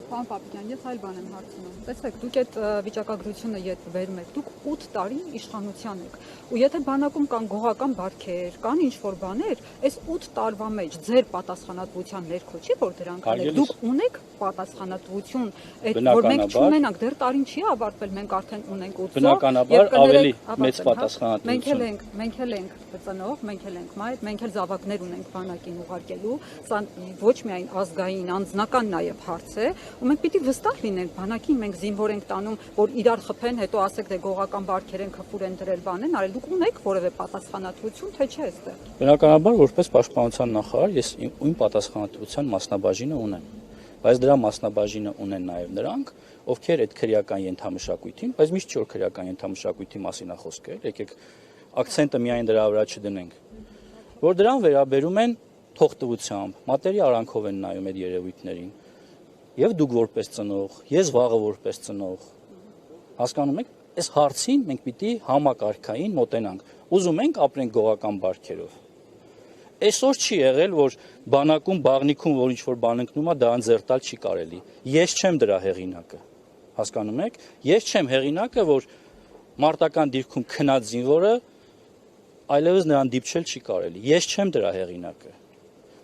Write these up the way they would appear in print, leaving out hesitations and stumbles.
Պարոն Պապիկյան, ես այլ բան եմ հարցնում։ Տեսեք, դուք այդ վիճակագրությունը երբ վերում եք, դուք 8 տարի իշխանության եք։ Ու եթե բանակում կան գողական բարքեր, կան ինչ-որ բաներ, այս 8 տարվա մեջ ձեր պատասխանատվության ներքո չի, որ դրանք անեք։ Դուք ունեք պատասխանատվություն, այդ որ մենք չունենանք, դեռ տարին չի ավարտվել, մենք արդեն ունենք 8 տարի։ Բնականաբար ավելի մեծ պատասխանատվություն։ Մենք էլ ենք ծնող, մենք էլ ենք մայր, մենք էլ զավակներ ունենք բանակին ուղարկելու, սա ոչ միայն ազգային, անձնական նաև հարց է, ու մենք պիտի վստահ լինենք բանակին, մենք զինվոր ենք տանում, որ իրար խփեն, հետո ասեք դե գողական բարքեր են քֆուր են դրել բան են արել, դուք ունեք որևէ պատասխանատվություն, թե չէ այստեղ։ Բնականաբար որպես պաշտպանության նախարար ես իմ պատասխանատվության մասնաբաժինը ունեմ, բայց դրա մասնաբաժինը ունեն նաև նրանք, ովքեր այդ քրեական ենթամշակույթին, բայց միշտ չէ որ քրեական ենթամշակույթի մասին է խոսքը, եկեք ակցենտը միայն դրա վրա չդնենք, որ դրան վերաբերում են թողտվությամբ, մատերի արանքով են նայում այդ երևույթներին, եւ դուք որպես ծնող, ես վաղը որպես ծնող, հասկանում եք, այս հարցին մենք պիտի համակարգային մոտենանք, ուզում ենք ապրենք գողական բարքերով, այսօր չի եղել, որ բանակում, բաղնիքում, որ ինչ-որ բան ընկնում է, դա անձերտալ չի կարելի, ես չեմ դրա հեղինակը, հասկանում եք, ես չեմ հեղինակը, որ մարտական դիրքում քնած զինվորը այլևս նրան դիպչել չի կարելի, ես չեմ դրա հեղինակը,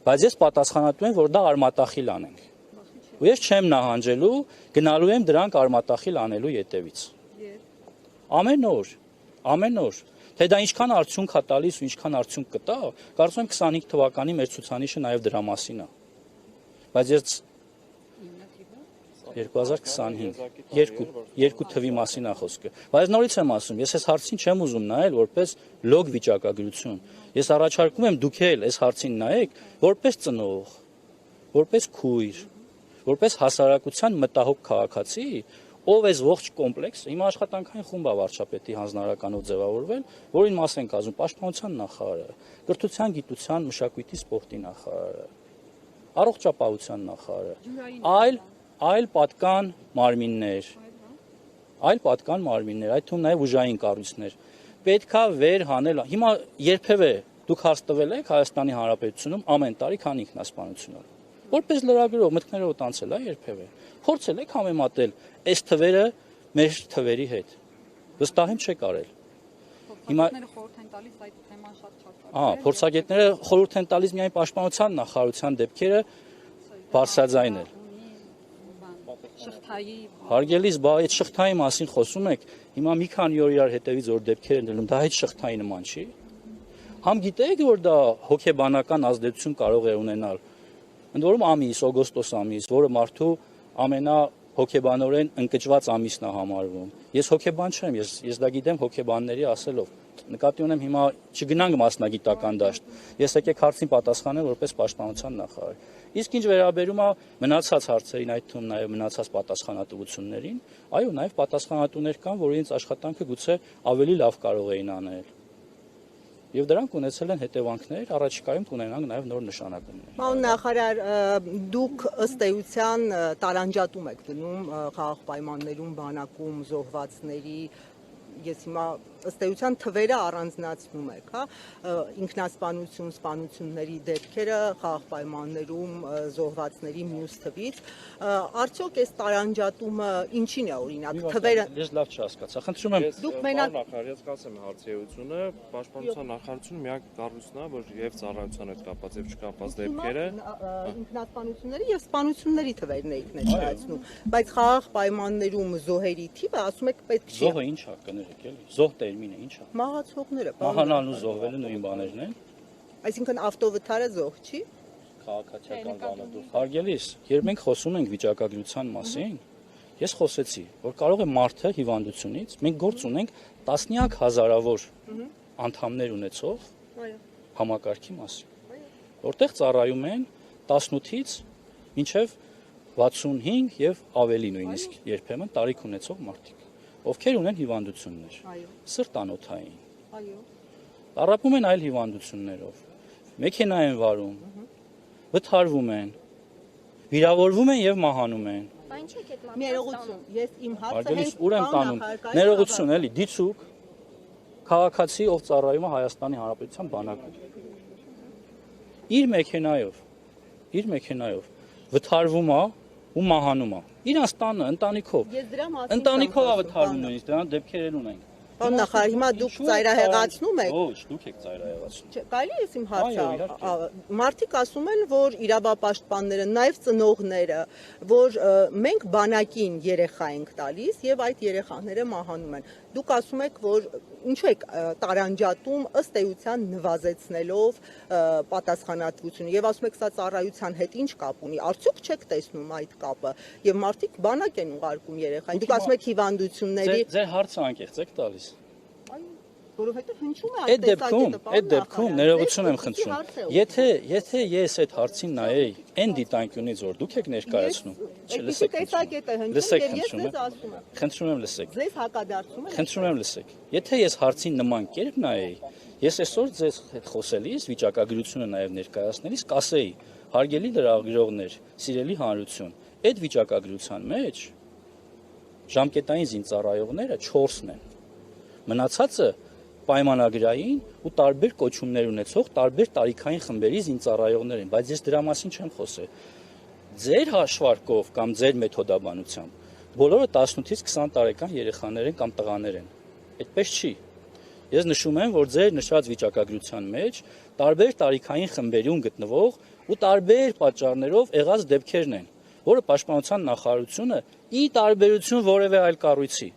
բայց ես պատասխանատու եմ, որ դա արմատախիլ անենք, ու ես չեմ նահանջելու, գնալու եմ դրանք արմատախիլ անելու ետևից, ամեն օր, թե դա ինչքան արդյունք է տալիս ու ինչքան արդյունք կտա, կարծում եմ 25 թվականի մեր ցուցանիշը նաև դրա մասին է, բայց ես 2025, երկու թվի մասին է խոսքը, բայց նորից եմ ասում, ես այս հարցին չեմ ուզում նայել որպես լոգ վիճակագրություն, ես առաջարկում եմ դուք էլ այս հարցին նայեք որպես ծնող, որպես քույր, որպես հասարակության մտահոգ քաղաքացի, ով էս ողջ կոմպլեքսը, հիմա աշխատանքային խումբ է վարչապետի հանձնարարականով ձևավորվել, որին մաս են կազմում պաշտպանության նախարարը, կրթության, գիտության, մշակույթի, սպորտի նախարարը, առողջապահության նախարարը, այլ պատկան մարմիններ, այդ թվում նաև ուժային կառույցներ, պետքա վեր հանել, հիմա երբևէ դուք հարց տվել եք Հայաստանի Հանրապետությունում ամեն տարի քանի ինքնասպանություններ, որպես լրագրող մտքներով տանցել է երբևէ, փորձել եք համեմատել այս թվերը մեր թվերի հետ, վստահ եմ չեք արել, հիմա փորձագետները խորհուրդ են տալիս միայն պաշտպանության նախարարության դեպքերը բարձրաձայնել, հարգելիս, բա այդ շղթայի մասին խոսում եք, հիմա մի քանի օր իրար հետևից որ դեպքեր են դնում, դա այդ շղթայի նման չի, համ գիտեք որ դա հոգեբանական ազդեցություն կարող է ունենալ, ընդ որում ամիս, օգոստոս ամիս, որը մարդու ամենահոգեբանորեն ընկճված ամիսն է համարվում, ես հոգեբան չեմ, ես դա գիտեմ հոգեբանների ասելով, նկատի ունեմ հիմա չգնանք մասնագիտական դաշտ, ես եկեք հարցին պատասխանեմ որպես պաշտպանության նախարար, իսկ ինչ վերաբերում է մնացած հարցերին, այդ թվում նաև մնացած պատասխանատվություններին, այո, նաև պատասխանատուներ կան, որ իրենց աշխատանքը գուցե ավելի լավ կարող էին անել, եւ դրանք ունեցել են հետևանքներ, առաջիկայում կունենանք նաև նոր նշանակումներ։ Պարոն նախարար, դուք ըստ էության տարանջատում եք դնում խաղաղ պայմաններում բանակում զոհվածների, ես հիմա ըստ էության թվերը առանձնացնում եք, հա, ինքնասպանություն, սպանությունների դեպքերը խաղաղ պայմաններում զոհվածների մյուս թվից, արդյոք այս տարանջատումը ինչին է օրինակ թվերը։ Ես լավ չհասկացա, խնդրում եմ։ Դուք մենակ նախարար, ես կասեմ հարցեությունը, պաշտպանության նախարարությունը միակ կառույցն է, որ եւ ծառայության հետ կապված եւ չկապված դեպքերը ինքնասպանությունների եւ սպանությունների թվերն է ներկայացնում, բայց խաղաղ պայմաններում զոհերի թիվը ասում եք պետք չի։ Զոհը ինչ է կներեք էլի, զոհ տերմինը ինչ է։ Մահացողները, մահանալն ու զոհվելը նույն բաներն են։ Այսինքն ավտովթարը զոհ չի։ Քաղաքացիական բանը դու։ Հարգելիս, երբ մենք խոսում ենք վիճակագրության մասին, ես խոսեցի, որ կարող է մարդը հիվանդությունից, մենք գործ ունենք տասնյակ հազարավոր անդամներ ունեցող համակարգի մասին, որտեղ ծառայում են 18-ից մինչև 65 եւ ավելի նույնիսկ երբեմն տարիք ունեցող մարդիկ, ովքեր ունեն հիվանդություններ, սրտանոթային, տառապում են այլ հիվանդություններով, մեքենա են վարում, վթարվում են, վիրավորվում են եւ մահանում են։ Ներողություն, ես իմ հարցը Հարգելիս, ուր եմ տանում, ներողություն էլի, դիցուկ քաղաքացի, ով ծառայում է Հայաստանի Հանրապետության բանակում։ Իր մեքենայով վթարվում է ու մահանում է։ Իրանց տանը, ընտանիքով։ Ես դրա մասին Ընտանիքով եմ ավտարվում նույնիսկ դրան դեպքեր ունենք։ Պարոն նախարար, հիմա դուք ծայրահեղացնում եք։ Ոչ, դուք եք ծայրահեղացնում։ Չէ, կարելի է իմ հարցը։ Այո, իհարկե։ Մարդիկ ասում են, որ իրավապաշտպանները, նաև ծնողները, որ մենք բանակին երեխա ենք տալիս եւ այդ երեխաները մահանում են։ Դուք ասում եք, որ ինչու եք տարանջատում ըստ էության նվազեցնելով պատասխանատվությունը եւ ասում եք սա ծառայության հետ ինչ կապ ունի։ Արդյոք չեք տեսնում այդ կապը եւ մարդիկ բանակ են ուղարկում երեխային։ Դուք ասում եք հիվանդությունների Ձեր հարցը անկեղծ եք տալիս։ Որովհետեւ հնչում է Այդ դեպքում ներողություն եմ խնդրում։ Եթե ես այդ հարցին նայեի այն դիտանկյունից, որ դուք եք ներկայացնում, լսեք տեսակետը հնչում եւ ես ձեզ ասում եմ։ Խնդրում եմ լսեք։ Ձեզ հակադարձում եմ։ Խնդրում եմ լսեք։ Եթե ես հարցին նման կերպ նայեի, ես այսօր ձեզ հետ խոսելիս, վիճակագրությունը նաև ներկայացնելիս կասեի, հարգելի լրագրողներ, սիրելի հանրություն, այդ վիճակագրության մեջ ժամկետային զինծառայողները 4-ն են։ Մնացածը պայմանագրային ու տարբեր կոչումներ ունեցող տարբեր տարիքային խմբերի զինծառայողներ են, բայց ես դրա մասին չեմ խոսել։ Ձեր հաշվարկով կամ ձեր մեթոդաբանությամբ բոլորը 18-ից 20 տարեկան երեխաներ են կամ տղաներ են։ Այդպես չի։ Ես նշում եմ, որ ձեր նշած վիճակագրության մեջ տարբեր տարիքային խմբերում գտնվող ու տարբեր պատճառներով եղած դեպքերն են, որը Պաշտպանության նախարարությունը ի տարբերություն որևէ այլ կառույցի։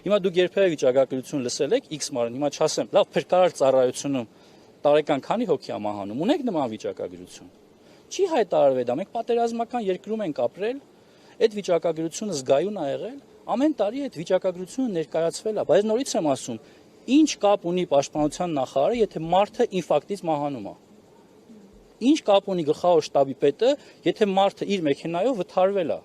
Հիմա դուք երբևէ վիճակագրություն լսել եք X մարդ, հիմա չասեմ, լավ, փրկարար ծառայությունում տարեկան քանի հոգի է մահանում, ունեք նման վիճակագրություն։ Չի հայտարարվել դա, մենք պատերազմական երկրում ենք ապրել, այդ վիճակագրությունը զգայուն ա եղել, ամեն տարի այդ վիճակագրությունը ներկայացվել է, բայց նորից եմ ասում, ինչ կապ ունի Պաշտպանության նախարարը, եթե մարդը ինֆարկտից մահանում է։ Ինչ կապ ունի գլխավոր շտաբի պետը, եթե մարդը իր մեքենայով վթարվել է։